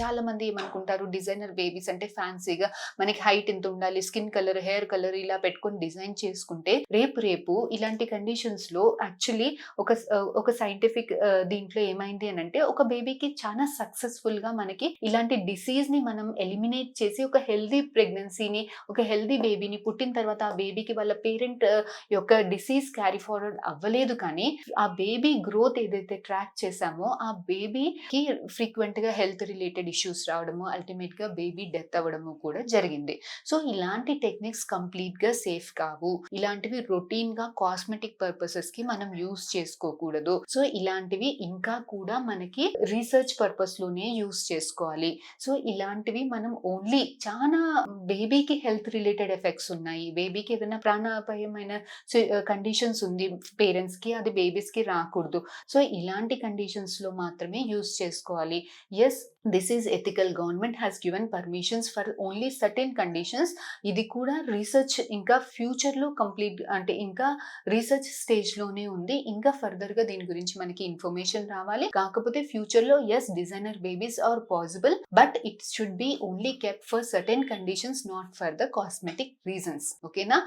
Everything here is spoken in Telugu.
చాలా మంది ఏమనుకుంటారు, డిజైనర్ బేబీస్ అంటే ఫ్యాన్సీగా మనకి హైట్ ఇంత ఉండాలి, స్కిన్ కలర్, హెయిర్ కలర్ ఇలా పెట్టుకొని డిజైన్ చేసుకుంటే రేపు ఇలాంటి కండిషన్స్ లో యాక్చువల్లీ ఒక సైంటిఫిక్ దీంట్లో ఏమైంది అని అంటే, ఒక బేబీకి చాలా సక్సెస్ఫుల్ గా మనకి ఇలాంటి డిసీజ్ ని మనం ఎలిమినేట్ చేసి ఒక హెల్దీ ప్రెగ్నెన్సీని, ఒక హెల్దీ బేబీని పుట్టిన తర్వాత ఆ బేబీకి వాళ్ళ పేరెంట్ యొక్క డిసీజ్ క్యారీ ఫార్వర్డ్ అవ్వలేదు. కానీ ఆ బేబీ గ్రోత్ ఏదైతే ట్రాక్ చేసామో ఆ బేబీకి ఫ్రీక్వెంట్ గా హెల్త్ రిలేటెడ్ ఇష్యూస్ రావడము, అల్టిమేట్ గా బేబీ డెత్ అవ్వడము కూడా జరిగింది. సో ఇలాంటి టెక్నిక్స్ కంప్లీట్ గా సేఫ్ కావు. ఇలాంటివి రొటీన్ గా కాస్మెటిక్ పర్పసెస్ కి మనం యూస్ చేసుకోకూడదు. సో ఇలాంటివి ఇంకా కూడా మనకి రీసెర్చ్ పర్పస్ లోనే యూస్ చేసుకోవాలి. సో ఇలాంటివి మనం ఓన్లీ చాలా బేబీకి హెల్త్ రిలేటెడ్ ఎఫెక్ట్స్ ఉన్నాయి, బేబీకి ఏదైనా ప్రాణాపాయమైన కండిషన్స్ ఉంది పేరెంట్స్ కి, అది బేబీస్ కి రాకూడదు. సో ఇలాంటి కండిషన్స్ లో మాత్రమే యూస్ చేసుకోవాలి. Yes, this is ethical. Government has given permissions for only certain conditions. ఇది కూడా రీసెర్చ్ ఇంకా ఫ్యూచర్ లో కంప్లీట్ అంటే ఇంకా రీసెర్చ్ స్టేజ్ లోనే ఉంది. ఇంకా ఫర్దర్ గా దీని గురించి మనకి ఇన్ఫర్మేషన్ రావాలి. కాకపోతే ఫ్యూచర్ లో yes, designer babies are possible, but it should be only kept for certain conditions, not for the cosmetic reasons. ఓకేనా?